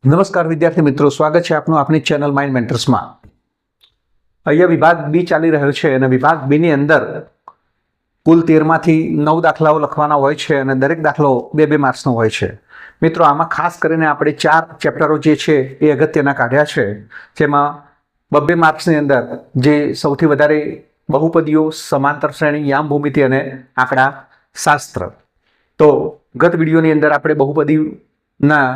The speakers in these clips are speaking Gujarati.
નમસ્કાર વિદ્યાર્થી મિત્રો, સ્વાગત છે આપનું આપણી ચેનલ માઇન્ડ મેન્ટર્સમાં। અહીંયા વિભાગ બી ચાલી રહ્યો છે અને વિભાગ બીની અંદર કુલ 13માંથી 9 દાખલાઓ લખવાના હોય છે અને દરેક દાખલો 2-2 માર્ક્સનો હોય છે। મિત્રો, આમાં ખાસ કરીને આપણે 4 ચેપ્ટરો જે છે એ અગત્યના કાઢ્યા છે, જેમાં 2-2 માર્ક્સની અંદર જે સૌથી વધારે બહુપદીઓ, સમાંતર શ્રેણી, યામ ભૂમિતિ અને આંકડા શાસ્ત્ર। તો ગત વિડીયોની અંદર આપણે બહુપદીના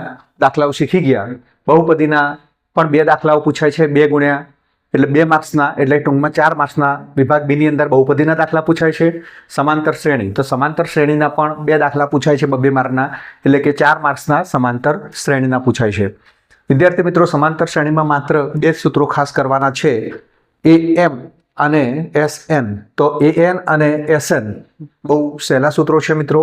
દાખલાઓ શીખી ગયા। બહુપદીના પણ 2 દાખલાઓ પૂછાય છે, 2 ગુણ્યા એટલે 2 માર્ક્સના, એટલે ટૂંકમાં 4 માર્ક્સના વિભાગ બીની અંદર બહુપદીના દાખલા પૂછાય છે। સમાંતર શ્રેણી, તો સમાંતર શ્રેણીના પણ 2 દાખલા પૂછાય છે 2-2 માર્કના, એટલે કે 4 માર્ક્સના સમાંતર શ્રેણીના પૂછાય છે। વિદ્યાર્થી મિત્રો, સમાંતર શ્રેણીમાં માત્ર 2 સૂત્રો ખાસ કરવાના છે, AM અને SN। તો AN અને SN બહુ સહેલા સૂત્રો છે મિત્રો।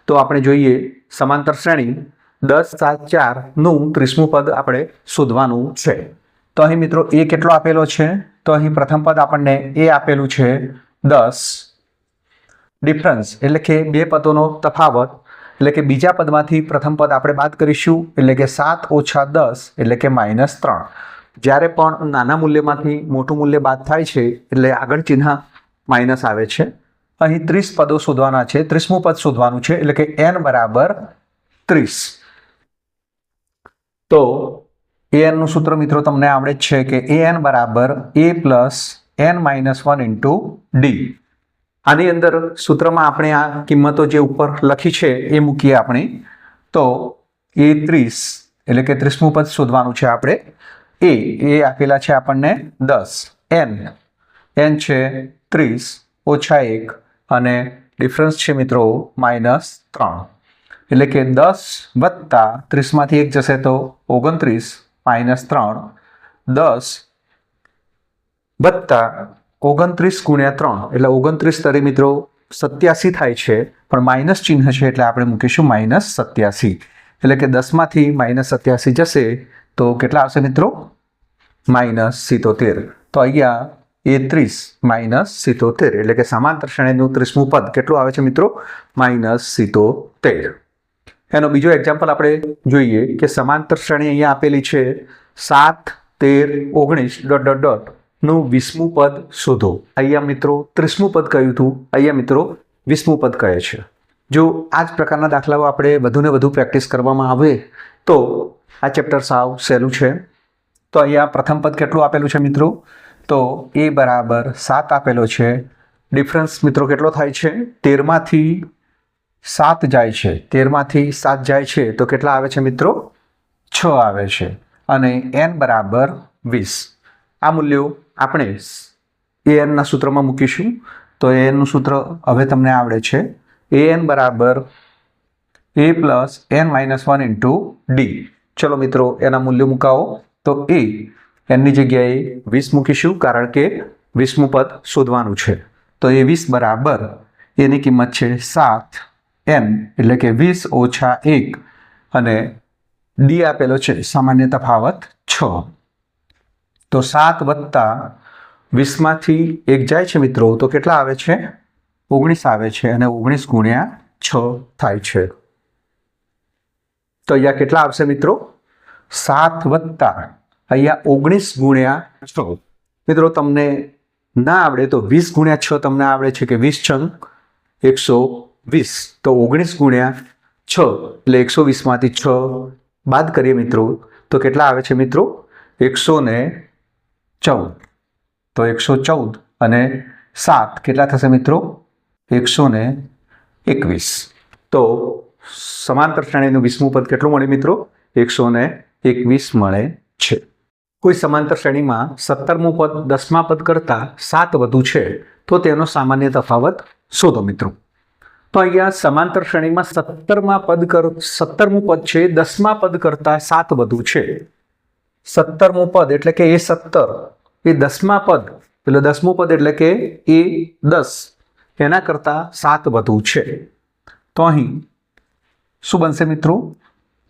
તો આપણે જોઈએ સમાંતર શ્રેણી 10, 7, 4 નું 30મું પદ આપણે શોધવાનું છે। તો અહીં મિત્રો એ કેટલો આપેલો છે? તો અહીં પ્રથમ પદ આપણને એ આપેલું છે 10, ડિફરન્સ એટલે કે 2 પદોનો તફાવત, એટલે કે બીજા પદમાંથી પ્રથમ પદ આપણે બાદ કરીશું, એટલે કે 7 - 10 એટલે કે -3। જ્યારે પણ નાના મૂલ્યમાંથી મોટું મૂલ્ય બાદ થાય છે એટલે આગળ ચિહ્ન માઇનસ આવે છે। અહીં 30 પદો શોધવાના છે, 30મું પદ શોધવાનું છે, એટલે કે n બરાબર 30। તો an નું સૂત્ર મિત્રો તમને આવડે જ છે કે an બરાબર a plus n minus 1 into D. આની અંદર સૂત્રમાં આપણે આ કિંમતો જે ઉપર લખી છે એ મૂકીએ આપણે। તો એ 30 એટલે કે 30મું પદ શોધવાનું છે આપણે। એ આપેલા છે આપણને 10, n છે 30 ઓછા 1 અને ડિફરન્સ છે મિત્રો -3, એટલે કે 10 વત્તા 30માંથી 1 જશે તો 29 -3, 10 વત્તા 29 ગુણ્યા 3 એટલે 29 તરી મિત્રો 87 થાય છે, પણ માઇનસ ચિહ્ન છે એટલે આપણે મૂકીશું -87, એટલે કે 10માંથી -87 જશે તો કેટલા આવશે મિત્રો? -77। તો અહીંયા એ 30 -77 એટલે કે સમાંતર શ્રેણીનું 30મું પદ કેટલું આવે છે મિત્રો? -77। એનો બીજો એક્ઝામ્પલ આપણે જોઈએ કે સમાંતર શ્રેણી અહીંયા આપેલી છે 7, 13, 19 ... નું 20મું પદ શોધો। અહીંયા મિત્રો 30મું પદ કહ્યું હતું, અહીંયા મિત્રો 20મું પદ કહે છે। જો આ જ પ્રકારના દાખલાઓ આપણે વધુને વધુ પ્રેક્ટિસ કરવામાં આવે તો આ ચેપ્ટર સાવ સહેલું છે। તો અહીંયા પ્રથમ પદ કેટલું આપેલું છે મિત્રો? તો a બરાબર 7 આપેલો છે। ડિફરન્સ મિત્રો કેટલો થાય છે? 13માંથી 7 જાય છે, 13માંથી 7 જાય છે તો કેટલા આવે છે મિત્રો? 6 આવે છે। અને n બરાબર 20। આ મૂલ્યો આપણે an ના સૂત્રમાં મૂકીશું। તો an નું સૂત્ર હવે તમને આવડે છે, an બરાબર a plus n minus 1 into D. ચલો મિત્રો એના મૂલ્યો મુકાવો। તો n ની જગ્યાએ 20 મૂકીશું, કારણ કે 20મું પદ શોધવાનું છે। તો એ 20 બરાબર એની કિંમત છે 7n એટલે કે 20 ઓછા 1 અને ડી આપેલો છે સામાન્ય તફાવત 6। તો 7 વત્તા 20માંથી 1 જાય છે મિત્રો તો કેટલા આવે છે? 19 આવે છે, અને 19 ગુણ્યા 6 થાય છે। તો અહીંયા કેટલા આવશે મિત્રો? 7 વત્તા અહીંયા 19 ગુણ્યા 6। મિત્રો તમને ના આવડે તો 20 ગુણ્યા 6 તમને આવડે છે કે 20 છંગ 120, તો 19 ગુણ્યા 6 એટલે 120માંથી 6 બાદ કરીએ મિત્રો તો કેટલા આવે છે મિત્રો? 114। તો 114 અને 7 કેટલા થશે મિત્રો? 121। તો સમાંતર શ્રેણીનું 20મું પદ કેટલું મળે મિત્રો? 121 મળે છે। કોઈ સમાંતર શ્રેણીમાં 17મું પદ 10મા પદ કરતાં 7 વધુ છે તો તેનો સામાન્ય તફાવત શોધો મિત્રો। તો અહીંયા સમાંતર શ્રેણીમાં 17મું પદ છે 10મા પદ કરતાં 7 વધુ છે। 17મું પદ એટલે કે એ 17 એ 10મા પદ, એટલે 10મું પદ એટલે કે એ 10 એના કરતાં 7 વધુ છે। તો અહીં શું બનશે મિત્રો?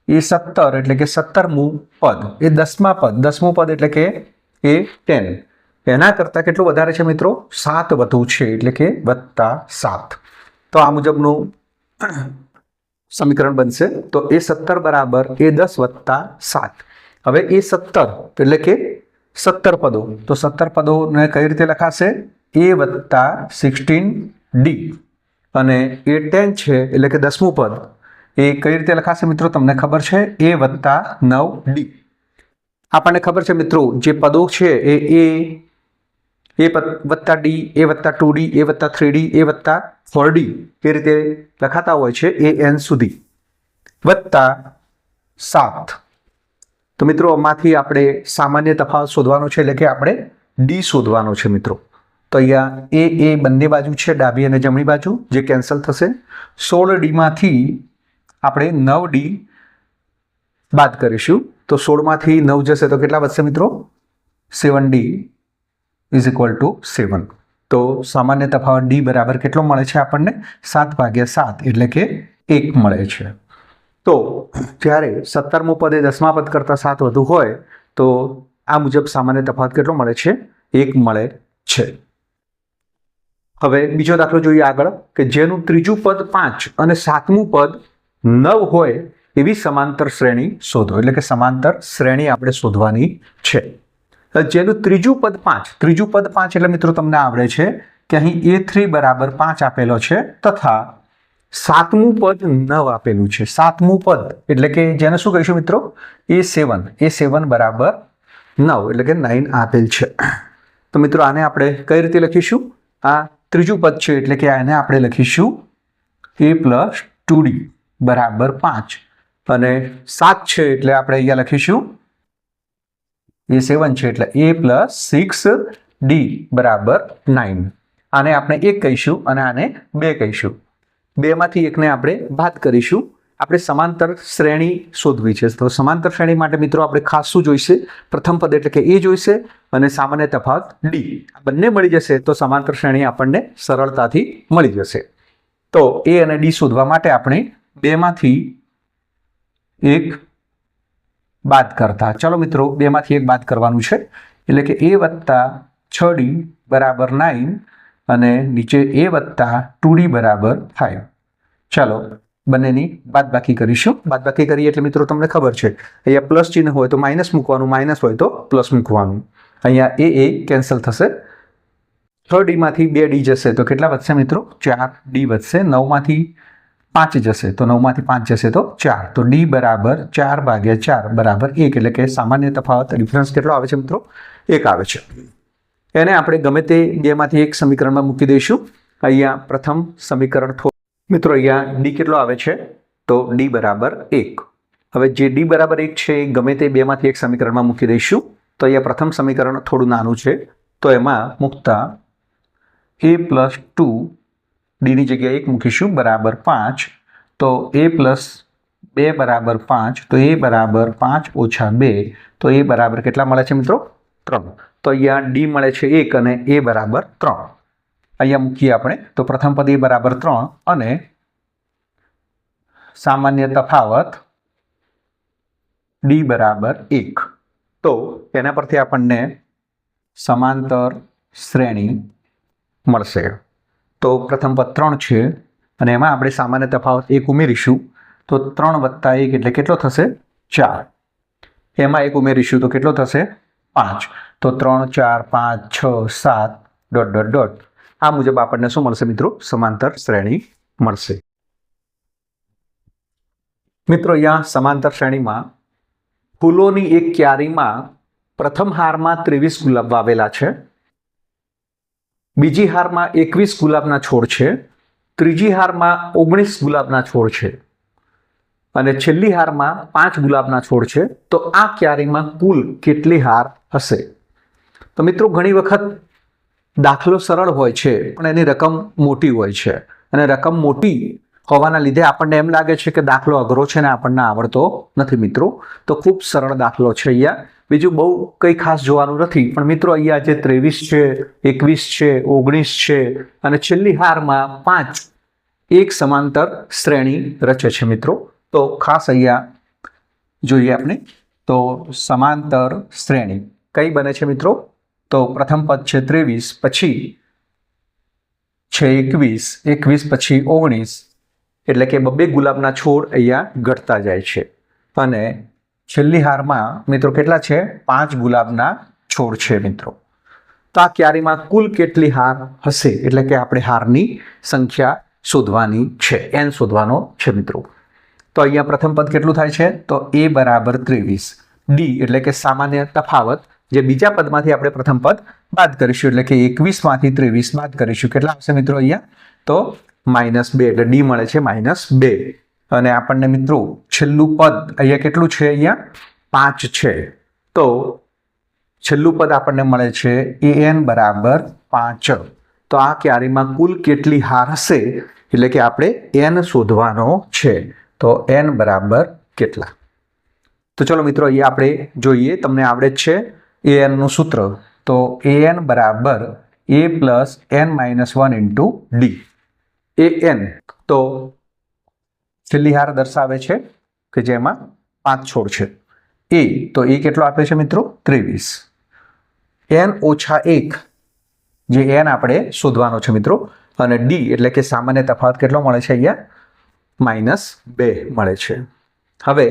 એ 17 એટલે કે 17મું પદ એ 10મા પદ, 10મું પદ એટલે કે એ 10 એના કરતાં કેટલું વધારે છે મિત્રો? 7 વધુ છે, એટલે કે +7। તો આ મુજબનું સમીકરણ બનશે। તો એ 17 બરાબર એ 10 વત્તા 7 હવે એ 17 એટલે કે 17 પદો, તો 17 પદોને કઈ રીતે લખાશે? a વત્તા 16d અને એ 10 છે એટલે કે 10મું પદ એ કઈ રીતે લખાશે મિત્રો? તમને ખબર છે, a વત્તા 9d. આપણને ખબર છે મિત્રો, જે પદો છે એ વત્તા ડી, એ વત્તા 2d, એ વત્તા 3d, એ વત્તા 4d એ રીતે લખાતા હોય છે an સુધી, વત્તા 7. તો મિત્રો આમાંથી આપણે સામાન્ય તફાવત શોધવાનો છે એટલે કે આપણે ડી શોધવાનો છે મિત્રો. તો અહીંયા એ બંને બાજુ છે, ડાબી અને જમણી બાજુ, જે કેન્સલ થશે. 16d માંથી આપણે 9d બાદ કરીશું, તો 16 માંથી 9 જશે તો કેટલા વધશે મિત્રો? 7d is equal to 7. તો સામાન્ય તફાવત ડી બરાબર કેટલો મળે છે આપણને? 7/7 એટલે કે 1 મળે છે. તો જ્યારે 17મું પદ એ 10મા પદ કરતાં 7 વધુ હોય તો આ મુજબ સામાન્ય તફાવત કેટલો મળે છે? 1 મળે છે. હવે બીજો દાખલો જોઈએ આગળ, કે જેનું ત્રીજું પદ 5 અને 7મું પદ 9 હોય એવી સમાંતર શ્રેણી શોધો. એટલે કે સમાંતર શ્રેણી આપણે શોધવાની છે. જેનું ત્રીજું પદ 5, ત્રીજું પદ 5 એટલે મિત્રો તમને આવડે છે કે અહીં a3 બરાબર 5 આપેલો છે તથા 7મું પદ 9 આપેલું છે. 7મું પદ એટલે કે જેને શું કહીશું મિત્રો? a7 બરાબર 9 એટલે કે 9 આપેલ છે. તો મિત્રો આને આપણે કઈ રીતે લખીશું? આ ત્રીજું પદ છે એટલે કે આને આપણે લખીશું a + 2d બરાબર 5 અને 7 છે એટલે આપણે અહીંયા લખીશું a7 છે એટલે a + 6d બરાબર 9. આને આપણે 1 કહીશું અને આને 2 કહીશું. 2 માંથી 1ને આપણે બાદ કરીશું. આપણે સમાંતર શ્રેણી શોધવી છે. તો સમાંતર શ્રેણી માટે મિત્રો આપણે ખાસ શું જોઈશે? પ્રથમ પદ એટલે કે a જોઈશે અને સામાન્ય તફાવત d. આ બંને મળી જશે તો સમાંતર શ્રેણી આપણને સરળતાથી મળી જશે. તો a અને d શોધવા માટે આપણે 2 માંથી 1 બાદ કરતા, ચલો મિત્રો 2 માંથી 1 બાદ કરવાનું છે એટલે કે a વત્તા 6d બરાબર 9 અને નીચે a વત્તા 2d બરાબર 5. ચાલો બંનેની બાદબાકી કરીશું. બાદબાકી કરીએ એટલે મિત્રો તમને ખબર છે, અહીંયા પ્લસ ચિહ્ન હોય તો માઇનસ મૂકવાનું, માઇનસ હોય તો પ્લસ મૂકવાનું. અહીંયા a કેન્સલ થશે. 6d માંથી 2d જશે તો કેટલા વધશે મિત્રો? 4d વધશે. 9 માંથી 5 જશે તો 9 માંથી 5 જશે તો 4. તો d બરાબર 4/4 બરાબર 1 એટલે કે સામાન્ય તફાવત ડિફરન્સ કેટલો આવે છે મિત્રો? 1 આવે છે. એને આપણે ગમે તે 2 માંથી 1 સમીકરણમાં મૂકી દઈશું. અહીંયા પ્રથમ સમીકરણ મિત્રો અહીંયા d કેટલો આવે છે? તો d બરાબર 1. હવે જે d બરાબર 1 છે એ ગમે તે 2 માંથી 1 સમીકરણમાં મૂકી દઈશું. તો અહીંયા પ્રથમ સમીકરણ થોડું નાનું છે તો એમાં મૂકતા a + 2 d ની જગ્યાએ 1 મૂકીશું બરાબર 5. તો a + 2 બરાબર 5, તો a બરાબર 5 - 2, તો a બરાબર કેટલા મળે છે મિત્રો? 3. તો અહીંયા d મળે છે 1 અને a બરાબર 3. અહીંયા મૂકીએ આપણે. તો પ્રથમ પદ a બરાબર 3 અને સામાન્ય તફાવત d બરાબર 1. તો એના પરથી આપણને સમાંતર શ્રેણી મળશે. તો પ્રથમ પદ 3 છે અને એમાં આપણે સામાન્ય તફાવત 1 ઉમેરીશું તો 3 + 1 એટલે કેટલો થશે? 4. એમાં 1 ઉમેરીશું તો કેટલો થશે? 5. તો 3, 4, 5, 6, 7... આ મુજબ આપણને શું મળશે મિત્રો? સમાંતર શ્રેણી મળશે. મિત્રો અહીંયા સમાંતર શ્રેણીમાં ફૂલોની એક ક્યારીમાં પ્રથમ હારમાં 23 ગુલાબ વાવેલા છે, બીજી હારમાં 21 ગુલાબના છોડ છે, ત્રીજી હારમાં 19 ગુલાબના છોડ છે અને છેલ્લી હારમાં 5 ગુલાબના છોડ છે. તો આ ક્યારીમાં કુલ કેટલી હાર હશે? તો મિત્રો ઘણી વખત દાખલો સરળ હોય છે પણ એની રકમ મોટી હોય છે અને રકમ મોટી હોવાના લીધે આપણને એમ લાગે છે કે દાખલો અઘરો છે ને આપણને આવડતો નથી મિત્રો. તો ખૂબ સરળ દાખલો છે. અહીંયા બીજું બહુ કંઈ ખાસ જોવાનું નથી પણ મિત્રો અહીંયા જે 23 છે, 21 છે, 19 છે અને છેલ્લી હારમાં 5 એક સમાંતર શ્રેણી રચે છે મિત્રો. તો ખાસ અહીંયા જોઈએ આપણે. તો સમાંતર શ્રેણી કઈ બને છે મિત્રો? તો પ્રથમ પદ છે 23, પછી છે 21, 21 પછી 19 એટલે કે 2 ગુલાબના છોડ અહીંયા ઘટતા જાય છે અને છેલ્લી હારમાં મિત્રો કેટલા છે? 5 ગુલાબના છોડ છે મિત્રો. તો આ ક્યારીમાં કુલ કેટલી હાર હશે? એટલે કે આપણે હારની સંખ્યા શોધવાની છે, n શોધવાનો છે મિત્રો. તો અહીંયા પ્રથમ પદ કેટલું થાય છે? તો a બરાબર 23. d એટલે કે સામાન્ય તફાવત, જે બીજા પદમાંથી આપણે પ્રથમ પદ બાદ કરીશું, એટલે કે 21 માંથી 23 બાદ કરીશું. કેટલા આવશે મિત્રો અહીંયા? તો -2, એટલે d મળે છે -2. અને આપણને મિત્રો છેલ્લું પદ અહીંયા કેટલું છે? અહીંયા 5 છે. તો છેલ્લું પદ આપણને મળે છે an બરાબર 5. તો આ ક્યારીમાં કુલ કેટલી હાર હશે? એટલે કે આપણે n શોધવાનો છે. તો n બરાબર કેટલા? તો ચલો મિત્રો અહીંયા આપણે જોઈએ, તમને આવડે જ છે an નું સૂત્ર. તો an બરાબર a plus n-1 into d. an તો છેલ્લી હાર દર્શાવે છે કે જેમાં 5 છોડ છે. a તો એ કેટલો આપે છે મિત્રો? 23. n ઓછા 1 જે n આપણે શોધવાનો છે મિત્રો, અને d એટલે કે સામાન્ય તફાવત કેટલો મળે છે? અહીંયા -2 મળે છે. હવે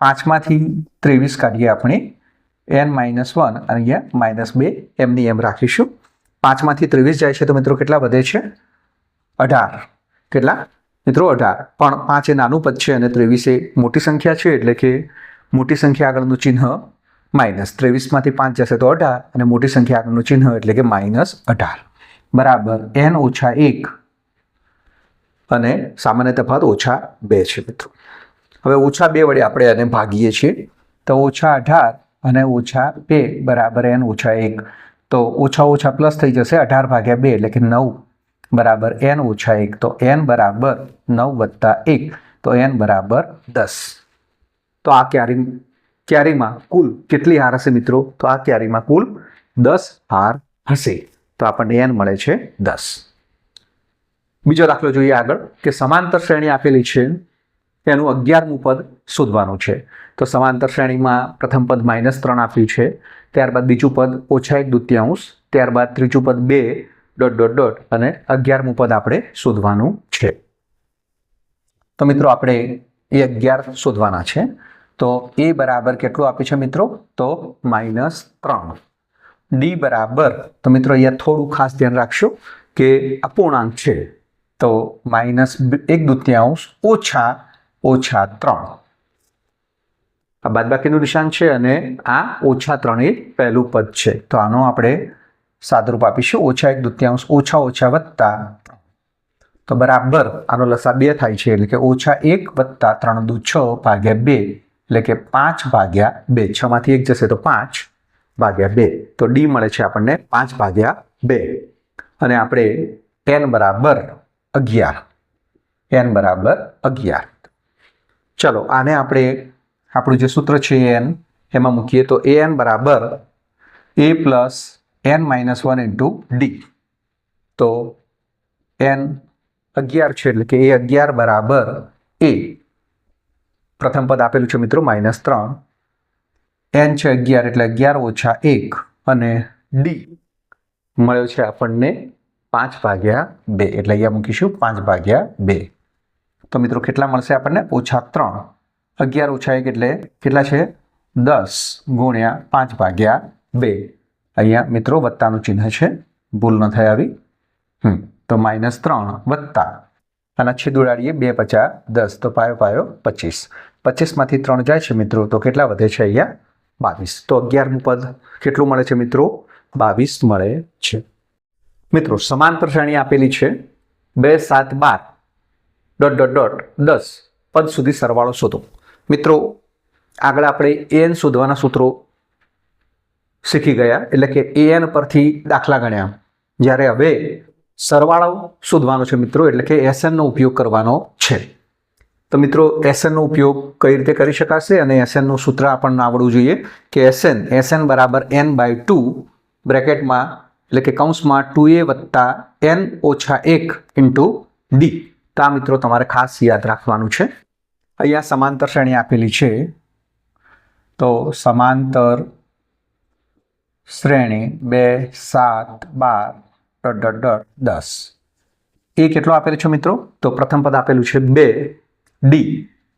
5 માંથી 23 કાઢીએ આપણે, n-1 અને અહીંયા -2 એમની એમ રાખીશું. 5 માંથી 23 જાય છે તો મિત્રો કેટલા વધે છે? 18. કેટલા મિત્રો? 18. પણ 5 એ નાનું પદ છે અને 23 એ મોટી સંખ્યા છે, એટલે કે મોટી સંખ્યા આગળનું ચિહ્ન માઇનસ. 23 માંથી 5 જશે તો 18 અને મોટી સંખ્યા આગળનું ચિહ્ન એટલે કે -18 બરાબર n ઓછા 1 અને સામાન્ય તફાવત -2 છે મિત્રો. હવે -2 વડે આપણે આને ભાગીએ છીએ, તો -18 અને -2 બરાબર n ઓછા 1. તો ઓછા પ્લસ થઈ જશે, 18 ભાગ્યા 2 એટલે કે 9 બરાબર n ઓછા 1. તો n બરાબર 9 વત્તા 1, તો n બરાબર 10. તો આ ક્યારીમાં કુલ કેટલી હાર હશે મિત્રો? તો આ ક્યારીમાં કુલ 10 હાર હશે. તો આપણને n મળે છે 10. બીજો દાખલો જોઈએ આગળ, કે સમાંતર શ્રેણી આપેલી છે, એનું 11મું પદ શોધવાનું છે. તો સમાંતર શ્રેણીમાં પ્રથમ પદ -3 આપ્યું છે, ત્યારબાદ બીજું પદ -1/2, ત્યારબાદ ત્રીજું પદ 2... અને 11મું પદ આપણે શોધવાનું છે. તો મિત્રો આપણે એ 11 શોધવાના છે. તો a બરાબર કેટલું આપ્યું છે મિત્રો? તો -3. d બરાબર, તો મિત્રો અહીંયા થોડું ખાસ ધ્યાન રાખશો કે અપૂર્ણાંક છે, તો -1/2 ઓછા 3. આ બાદબાકીનું નિશાન છે અને આ -3 એ પહેલું પદ છે. તો આનો આપણે સાદુરૂપ આપીશું -1/2 ઓછા વત્તા. તો બરાબર આનો લસા 2 થાય છે, એટલે કે -1 વત્તા 3 દુ 6 ભાગ્યા 2, એટલે કે 5 ભાગ્યા 2. 6 માંથી 1 જશે તો 5 ભાગ્યા 2. તો d મળે છે આપણને 5 ભાગ્યા 2. અને આપણે n બરાબર 11. n બરાબર 11. ચલો આને આપણે આપણું જે સૂત્ર છે n એમાં મૂકીએ, તો an બરાબર a plus n-1 into d. તો n 11 છે, એટલે કે a 11 બરાબર a. પ્રથમ પદ આપેલું છે મિત્રો -3, n છે 11 એટલે 11 ઓછા 1, અને d મળ્યો છે આપણને 5 ભાગ્યા 2, એટલે અહીંયા મૂકીશું 5 ભાગ્યા 2. તો મિત્રો કેટલા મળશે આપણને? -3. 11 ઓછા 1 એટલે કેટલા છે? 10 ગુણ્યા 5 ભાગ્યા 2. અહીંયા મિત્રો વત્તાનું ચિહ્ન છે, ભૂલ ન થાય આવી. તો -3 વત્તા, આના છેદ ઉડાડીએ, 2 × 5 = 10, તો પાયો 25. 25 માંથી 3 જાય છે મિત્રો, તો કેટલા વધે છે? અહીંયા 22. તો 11મું પદ કેટલું મળે છે મિત્રો? 22 મળે છે. મિત્રો સમાંતર શ્રેણી આપેલી છે, 2, 7, 12... 10 પદ સુધી સરવાળો શોધો. મિત્રો આગળ આપણે an શોધવાના સૂત્રો શીખી ગયા, એટલે કે an પરથી દાખલા ગણ્યા. જ્યારે હવે સરવાળો શોધવાનો છે મિત્રો, એટલે કે SN નો ઉપયોગ કરવાનો છે. તો મિત્રો SN નો ઉપયોગ કઈ રીતે કરી શકાશે, અને SN નું સૂત્ર આપણને આવડવું જોઈએ કે SN બરાબર n/2 બ્રેકેટમાં, એટલે કે કૌંસમાં 2a વત્તા n ઓછા 1 ઇન્ટુ d. તો આ મિત્રો તમારે ખાસ યાદ રાખવાનું છે. અહીંયા સમાંતર શ્રેણી આપેલી છે, તો સમાંતર શ્રેણી 2, 7, 12... 10. એ કેટલો આપેલું છે મિત્રો? તો પ્રથમ પદ આપેલું છે 2, d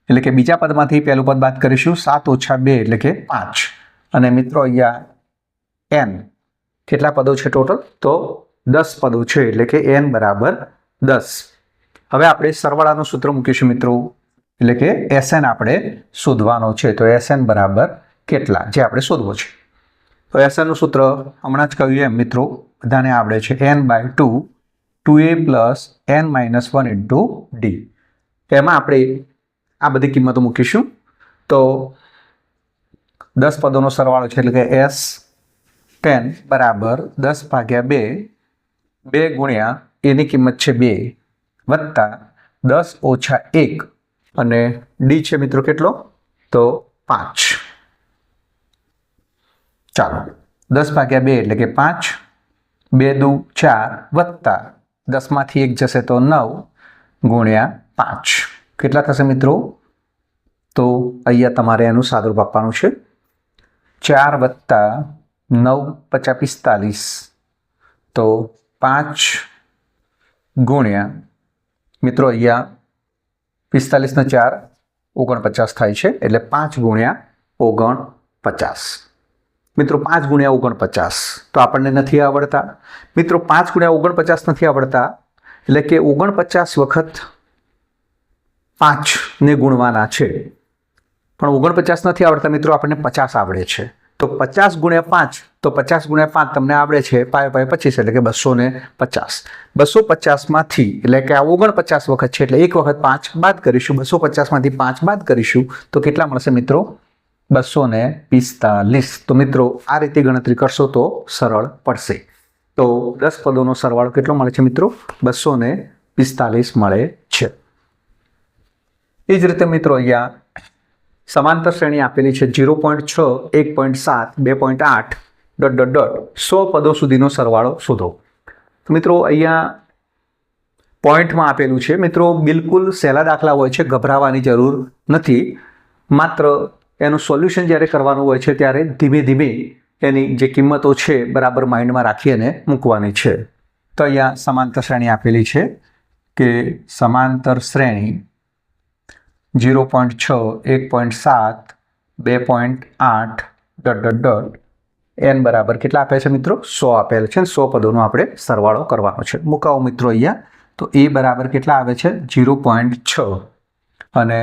એટલે કે બીજા પદમાંથી પહેલું પદ બાદ કરીશું 7 - 2 એટલે કે 5 અને મિત્રો અહીંયા n કેટલા પદો છે ટોટલ તો 10 પદો છે એટલે કે n બરાબર 10. હવે આપણે સરવાળાનું સૂત્ર મૂકીશું મિત્રો એટલે કે Sn આપણે શોધવાનો છે તો Sn બરાબર કેટલા જે આપણે શોધવો છે તો Sn નું સૂત્ર હમણાં જ કહ્યું એમ મિત્રો બધાને આવડે છે n/2 2a + n - 1 × d. એમાં આપણે આ બધી કિંમતો મૂકીશું તો 10 પદોનો સરવાળો છે એટલે કે S10 બરાબર 10/2 2 ગુણ્યા એની કિંમત છે 2 વત્તા 10 - 1 અને d છે મિત્રો કેટલો તો 5. ચાલો 10/2 એટલે કે 5 2 દુ 4 વત્તા 10 માંથી 1 જશે તો 9 ગુણ્યા 5 કેટલા થશે મિત્રો તો અહીંયા તમારે એનું સાદુરૂપ આપવાનું છે 4 વત્તા 9 = 45 તો 5 ગુણ્યા મિત્રો અહીંયા 45 ને 4 49 થાય છે એટલે 5 ગુણ્યા 49 મિત્રો 5 ગુણ્યા 49 તો આપણને નથી આવડતા મિત્રો 5 ગુણ્યા 49 નથી આવડતા એટલે કે 49 વખત 5 ને ગુણવાના છે પણ 49 નથી આવડતા મિત્રો આપણને 50 આવડે છે તો 50 ગુણ્યા 5 તો 50 ગુણ્યા 5 તમને આવડે છે 5×5 એટલે કે 250 250 માંથી એટલે કે આ 49 વખત છે એટલે એક વખત 5 બાદ કરીશું 250 માંથી 5 બાદ કરીશું તો કેટલા મળશે મિત્રો 245 તો મિત્રો આ રીતે ગણતરી કરશો તો સરળ પડશે તો 10 પદોનો સરવાળો કેટલો મળે છે મિત્રો 245 મળે છે. એ જ રીતે મિત્રો અહીંયા સમાંતર શ્રેણી આપેલી છે 0.6 1.7 2.8 ... 100 પદો સુધીનો સરવાળો શોધો. તો મિત્રો અહીંયા પોઈન્ટમાં આપેલું છે મિત્રો બિલકુલ સહેલા દાખલા હોય છે ગભરાવાની જરૂર નથી માત્ર એનું સોલ્યુશન જ્યારે કરવાનું હોય છે ત્યારે ધીમે ધીમે એની જે કિંમતો છે બરાબર માઇન્ડમાં રાખી અને મૂકવાની છે. તો અહીંયા સમાંતર શ્રેણી આપેલી છે કે સમાંતર શ્રેણી 0.6 1.7 2.8 ... n બરાબર કેટલા આપે છે મિત્રો 100 આપેલ છે 100 પદોનો આપણે સરવાળો કરવાનો છે. મુકાવો મિત્રો અહીંયા તો a બરાબર કેટલા આવે છે 0.6 અને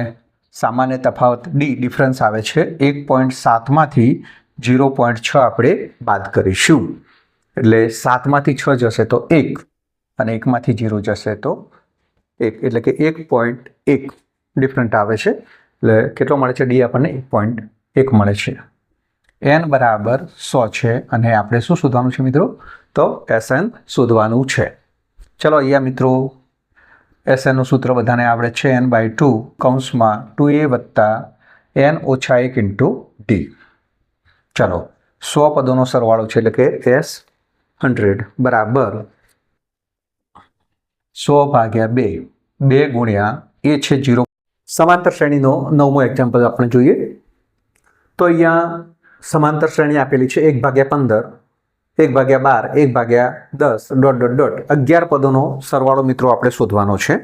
સામાન્ય તફાવત d ડિફરન્સ આવે છે 1.7 માંથી 0.6 આપણે બાદ કરીશું એટલે 7 માંથી 6 જશે તો 1 અને 1 માંથી 0 જશે તો 1 એટલે કે 1.1 ડિફરન્ટ આવે છે એટલે કેટલો મળે છે d આપણને 1.1 મળે છે. n બરાબર 100 છે અને આપણે શું શોધવાનું છે મિત્રો તો Sn શોધવાનું છે. ચલો અહીંયા મિત્રો Sn નું સૂત્ર બધાને આવડે છે n/2 કૌંસમાં 2a વત્તા n - 1 × d. ચલો 100 પદોનો સરવાળો છે એટલે કે S100 બરાબર 100/2 2 ગુણ્યા એ છે 0. સમાંતર શ્રેણીનો 9મો એક્ઝામ્પલ આપણે જોઈએ તો અહીંયા સમાંતર શ્રેણી આપેલી છે 1/15 1/12 1/10 ... 11 પદોનો સરવાળો મિત્રો આપણે શોધવાનો છે.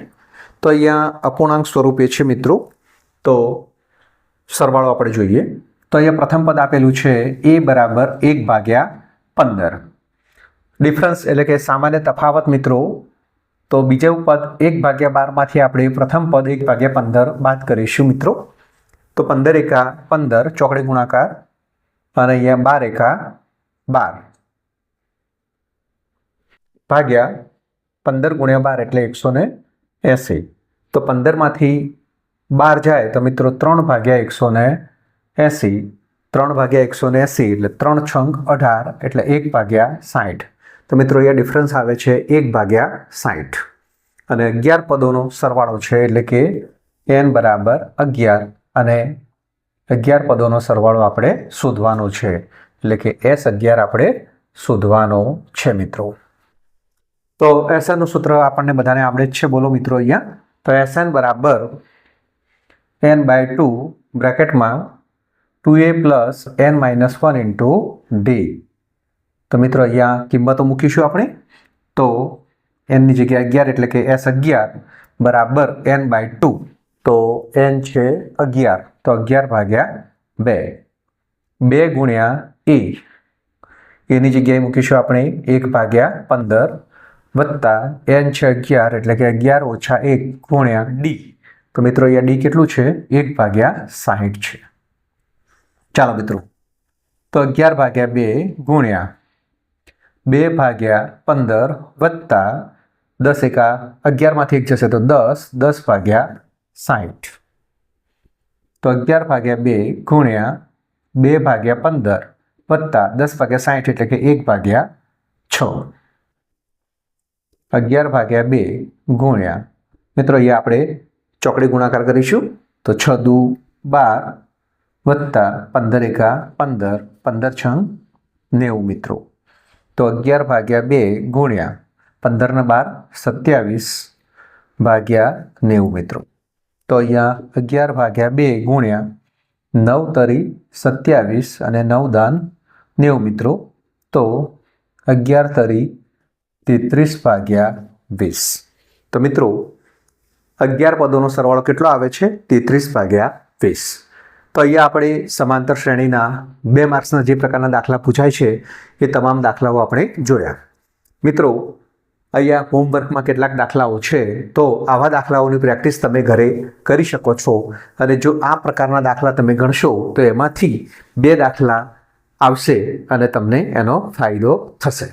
તો અહીંયા અપૂર્ણાંક સ્વરૂપે છે મિત્રો તો સરવાળો આપણે જોઈએ તો અહીંયા પ્રથમ પદ આપેલું છે a બરાબર 1/15 ડિફરન્સ એટલે કે સામાન્ય તફાવત મિત્રો તો બીજું પદ 1/12 માંથી આપણે પ્રથમ પદ 1/15 બાદ કરીશું મિત્રો તો 15 એકા 15 ચોકડી ગુણાકાર અને અહીંયા 12 એકા 12 ભાગ્યા 15 ગુણ્યા 12 એટલે 180 તો 15 માંથી 12 જાય તો મિત્રો 3/180 3/180 એટલે 3 છંગ 18 એટલે 1/60 તો મિત્રો અહીંયા ડિફરન્સ આવે છે 1/60 અને 11 પદોનો સરવાળો છે એટલે કે n બરાબર 11 અને 11 પદોનો સરવાળો આપણે શોધવાનો છે એટલે કે S11 આપણે શોધવાનો છે મિત્રો. તો Sn નું સૂત્ર આપણને બધાને આવડે જ છે બોલો મિત્રો અહીંયા તો Sn બરાબર n/2 બ્રેકેટમાં 2a + n - 1 × d. તો મિત્રો અહીંયા કિંમતો મૂકીશું આપણે તો n ની જગ્યાએ 11 એટલે કે S11 બરાબર n/2 તો n છે 11, તો 11 ભાગ્યા 2, 2 ગુણ્યા e, એની જગ્યાએ મૂકીશું આપણે 1 ભાગ્યા 15 વત્તા n છે 11 એટલે કે 11 ઓછા 1 ગુણ્યા d. તો મિત્રો અહીંયા d કેટલું છે? 1 ભાગ્યા 60 છે. ચાલો મિત્રો, તો 11 ભાગ્યા 2 ગુણ્યા 2 ભાગ્યા 15 વત્તા 10 એકા 11માંથી 1 જશે તો 10, 10 ભાગ્યા 60. તો 11 ભાગ્યા 2 ગુણ્યા 2 ભાગ્યા 15 વત્તા 10 ભાગ્યા 60 એટલે કે 1 ભાગ્યા 6. 11 ભાગ્યા 2 ગુણ્યા, મિત્રો અહીંયા આપણે ચોકડી ગુણાકાર કરીશું તો 6 દુ 12 વત્તા 15 એકા 15, 15 છંગ 90 મિત્રો. તો 11 ભાગ્યા 2 ગુણ્યા 15 ને 12 27 ભાગ્યા 90 મિત્રો. તો અહીંયા 11 ભાગ્યા 2 ગુણ્યા 9 તરી 27 અને 9 દાન 90 મિત્રો. તો 11 તરી 33 ભાગ્યા 20. તો મિત્રો 11 પદોનો સરવાળો કેટલો આવે છે? 33 ભાગ્યા 20. તો અહીંયા આપણે સમાંતર શ્રેણીના 2 માર્ક્સના જે પ્રકારના દાખલા પૂછાય છે એ તમામ દાખલાઓ આપણે જોયા. મિત્રો અહીંયા હોમવર્કમાં કેટલાક દાખલાઓ છે, તો આવા દાખલાઓની પ્રેક્ટિસ તમે ઘરે કરી શકો છો. અને જો આ પ્રકારના દાખલા તમે ગણશો તો એમાંથી 2 દાખલા આવશે અને તમને એનો ફાયદો થશે.